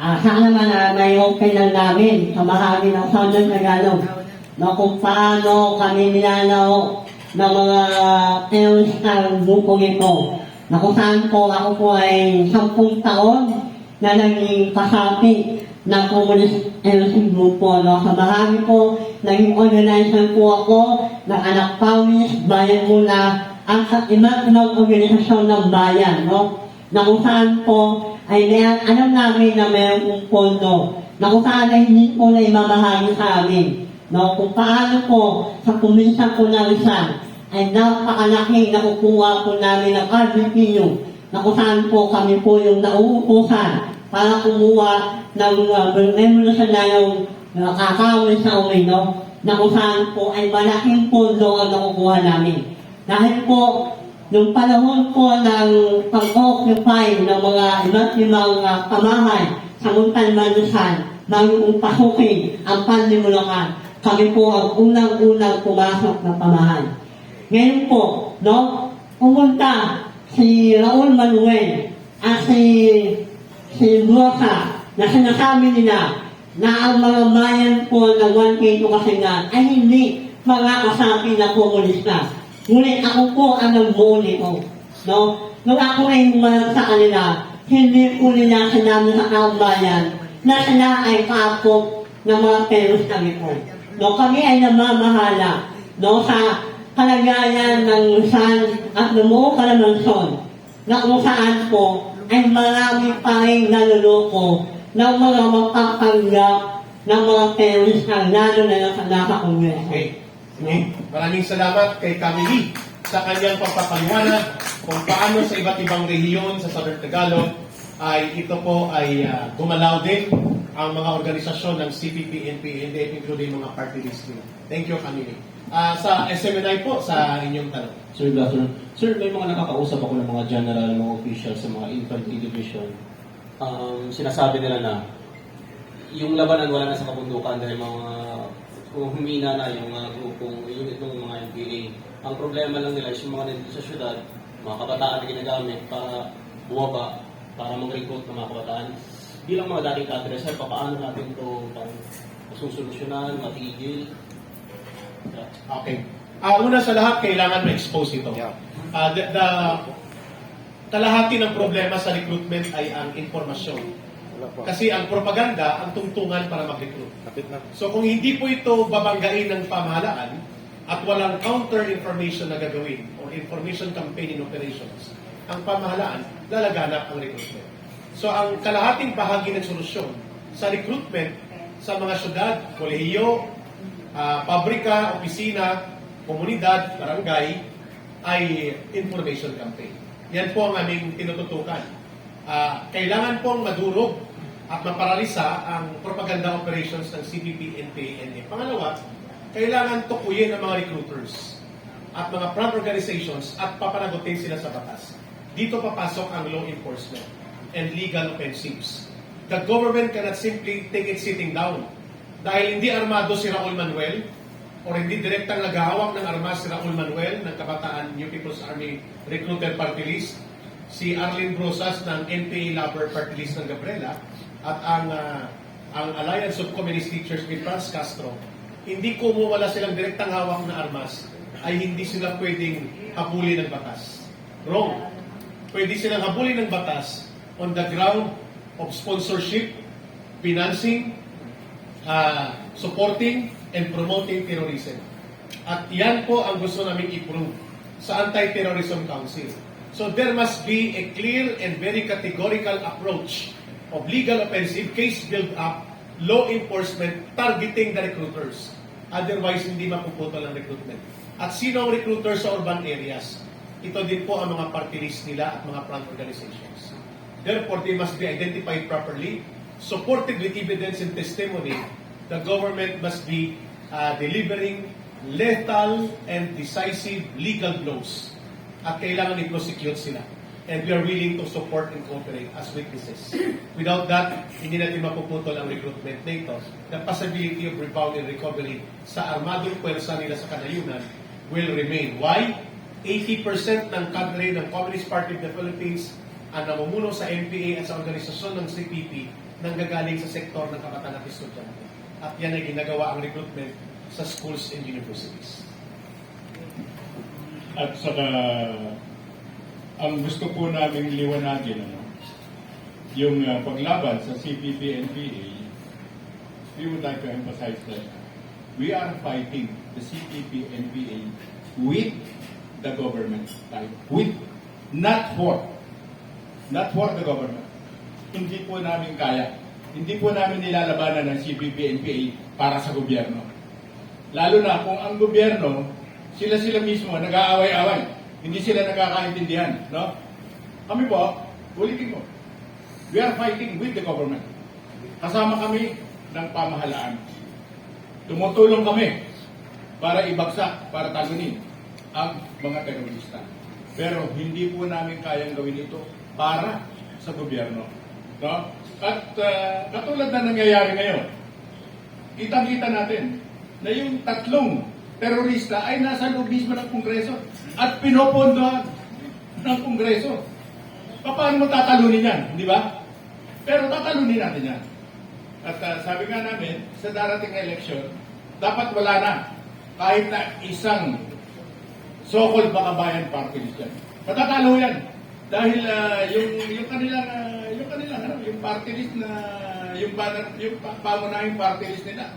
Sana naman may okay lang namin sa bahagi ng Southern Tagalog na kung paano kami nilalaw ng mga teos ng grupong ito. Na kung saan po ako po ay 10 taon na naging kasapi ng Communist LC Grupo. No? Sa bahagi po, naging organizer po ako ng Anak Pawis, Bayan Muna, at sa iba't ibang organisasyon ng bayan. No? Na kung saan po ay alam namin na mayroong pondo na kung saan ay hindi po na imamahagi sa amin. No? Kung paano po sa kuminsan po na Rizal ay napakalaki na kukuha po namin ng RBPU na kung saan po kami po yung nauupusan para kumuha ng memory sa layong kakawin sa uwi, no? Na kung saan po ay malaking pondo ang nakukuha namin. Dahil po, nung panahon po ng pag-occupy ng mga iba't ibang pamahay sa Muntalban Rizal, bago pasukin ang Panlimulacan, kami po ang unang-unang pumasok ng pamahay. Ngayon po, no, pumunta si Raul Manuel at si Rosa na sinasabi nila na ang mga bayan po ng 1K2 Kasingan ay hindi mga kasapi na komunista. Ngunit ako po ang nagbuo nito. No? Nung ako ay humalag sa kanila, hindi po nila sinabi sa kabayan na sila ay kapok ng mga terorista nito. No? Kami ay namamahala, no, sa kalagayan ng Rizal at lumuo Calabarzon na kung saan po ay marami pa rin naluloko ng mga mapapanggap ng mga terorista, lalo na sa Kongreso. Okay. Maraming salamat kay Camille sa kanyang pagpapaliwanag kung paano sa iba't ibang rehiyon sa Southern Tagalog ay ito po ay gumalaw din ang mga organisasyon ng CPP, NPA, including mga party list nila. Thank you, Camille. Sa SMNI po, sa inyong tanong. Sir, good afternoon. Sir, may mga nakakausap ako ng mga general, mga official sa mga infantry division. Sinasabi nila na yung labanan wala na sa kabundukan dahil mga humina na yung mga grupong, yung itong mga NPA. Ang problema lang nila is yung mga nandito sa syudad, mga kabataan na ginagamit para buwaba, para mag-recruit ng mga kabataan. Bilang mga dating kadre, sir, paano natin ito masusolusyonan, matigil? Okay. Una sa lahat, kailangan ma-expose ito. The kalahati ng problema sa recruitment ay ang informasyon. Kasi ang propaganda, ang tungtungan para mag-recruit. So kung hindi po ito babanggain ng pamahalaan at walang counter-information na gagawin or information campaigning operations, ang pamahalaan, lalaganap ang recruitment. So ang kalahating bahagi ng solusyon sa recruitment sa mga syudad, kolehiyo, pabrika, opisina, komunidad, barangay, ay information campaign. Yan po ang aming tinututukan. Kailangan pong madurog at maparalisa ang propaganda operations ng CPP, NPA, NA. Pangalawa, kailangan tukuyin ang mga recruiters at mga front organizations at papanagutin sila sa batas. Dito papasok ang law enforcement and legal offensives. The government cannot simply take it sitting down. Dahil hindi armado si Raul Manuel o hindi direktang naghahawak ng armas si Raul Manuel ng Kabataan New People's Army Recruiter Party List, si Arlene Brosas ng NPA Lover Party List ng Gabriela, at ang Alliance of Communist Teachers ni Franz Castro, hindi kung wala silang direktang hawak na armas, ay hindi sila pwedeng habulin ng batas. Wrong. Pwede silang habulin ng batas on the ground of sponsorship, financing, supporting, and promoting terrorism. At yan po ang gusto namin i-prove sa Anti-Terrorism Council. So there must be a clear and very categorical approach of legal offensive, case build-up, law enforcement, targeting the recruiters. Otherwise, hindi mapuputol ang recruitment. At sino ang recruiter sa urban areas? Ito din po ang mga party list nila at mga front organizations. Therefore, they must be identified properly, supported with evidence and testimony. The government must be delivering lethal and decisive legal blows. At kailangan i-prosecute sila. And we are willing to support and cooperate as witnesses. Without that, hindi natin mapuputol ang recruitment na ito. The possibility of rebound and recovery sa armadong pwersa nila sa kanayunan will remain. Why? 80% ng cadre ng Communist Party of the Philippines ang namumuno sa NPA at sa organisasyon ng CPP nanggagaling sa sektor ng kabataan at estudyante. At yan ay ginagawa ang recruitment sa schools and universities. At saka, ang gusto po namin liwanagin, yung paglaban sa CPP-NPA, we would like to emphasize that we are fighting the CPP-NPA with the government, with, not for the government. Hindi po namin kaya. Hindi po namin nilalabanan ng CPP-NPA para sa gobyerno. Lalo na kung ang gobyerno, sila mismo nag-aaway-away. Hindi sila nagkakaintindihan. No? Kami po, ulitin ko, we are fighting with the government. Kasama kami ng pamahalaan. Tumutulong kami para ibagsak, para talunin ang mga terorista. Pero hindi po namin kayang gawin ito para sa gobyerno. No? At katulad na nangyayari ngayon, kitang-kita natin na yung tatlong terorista ay nasa loob mismo ng Kongreso at pinopondohan ng Kongreso. Paano mo tatalunin yan? Di ba? Pero tatalunin natin yan. At sabi nga namin, sa darating na eleksyon, dapat wala na kahit na isang so-called Bakabayan party list yan. Matatalo yan. Dahil yung party list na yung pamunahing party list nila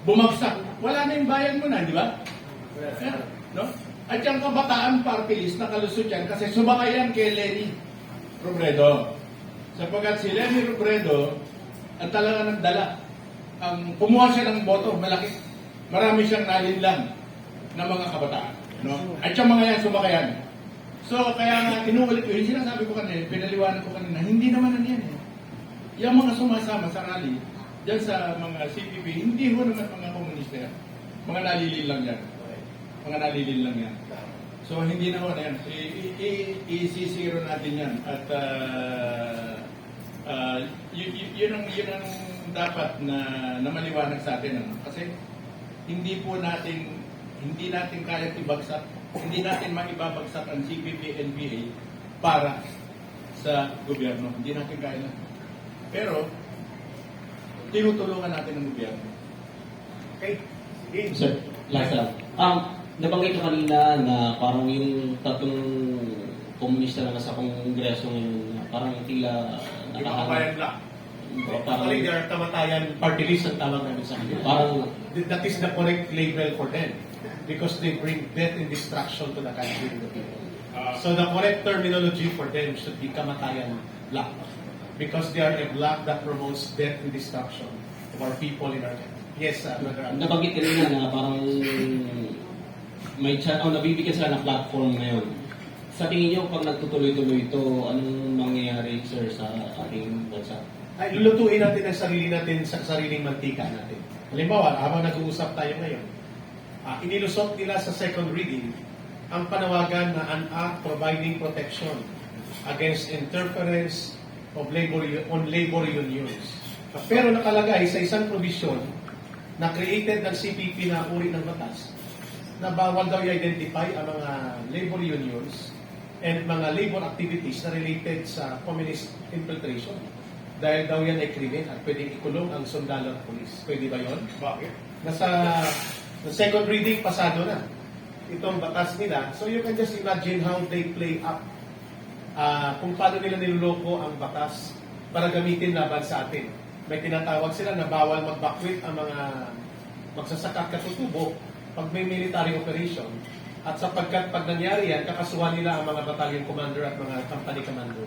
bumagsak. Wala na yung bayan mo na, di ba? Yeah, no? At yung kabataan party list na kalusot yan kasi sumakay yan kay Lenny Robredo. Sapagkat si Lenny Robredo ang talaga nagdala. Kumuha siya ng boto, malaki. Marami siyang nalinlang na mga kabataan. No? At yung mga yan, sumakayan. So, kaya nga, tinuulit ko, yung sinasabi ko kanina, pinaliwanag ko kanina, hindi naman yan eh. Yung mga sumasama sa rally, dyan sa mga CPP, hindi ho naman mga komunista yan. Mga nalilin lang yan. Mga nalilin lang yan. So, hindi na ho na yan. I-zero natin yan. At yun ang dapat na maliwanag sa atin. Kasi hindi natin kaya ibagsak, hindi natin maibabagsak ang CPP-NPA para sa gobyerno. Hindi natin kaya. Pero, tinutulungan natin ang gobyerno. Okay? Game. Sir, last lang. Nabanggit ko kanina na parang yung tatlong komunista na nasa kongreso ngayon, parang tila Yung Bakabayan Black. parang, Actually, they are kamatayan party list ang tawag namin sa kanila. parang That is the correct label for them because they bring death and destruction to the country and the people. So the correct terminology for them should be kamatayan black because they are a black that promotes death and destruction of our people in our country. Yes, Brother Alvin. nabanggit kanina na parang nabibigyan sila ng platform ngayon. Sa tingin niyo, pag nagtutuloy-tuloy ito, anong mangyayari, sir, sa ating bansa? Ay, lulutuin natin ang sarili natin sa sariling mantika natin. Halimbawa, habang nag-uusap tayo ngayon, inilusot nila sa second reading ang panawagan na an act providing protection against interference of labor unions. Pero nakalagay sa isang provision na created ng CPP na uri ng batas na bawal daw i-identify ang mga labor unions and mga labor activities na related sa communist infiltration. Dahil daw yan ay krimen at pwedeng ikulong ang sundalo at polis. Pwede ba yun? Bakit? Nasa second reading, pasado na itong batas nila. So you can just imagine how they play up kung paano nila niloloko ang batas para gamitin laban sa atin. May tinatawag sila na bawal mag-backwit ang mga magsasaka at katutubo pag may military operation. At sapagkat pag nangyari yan, kakasuhan nila ang mga battalion commander at mga company commander.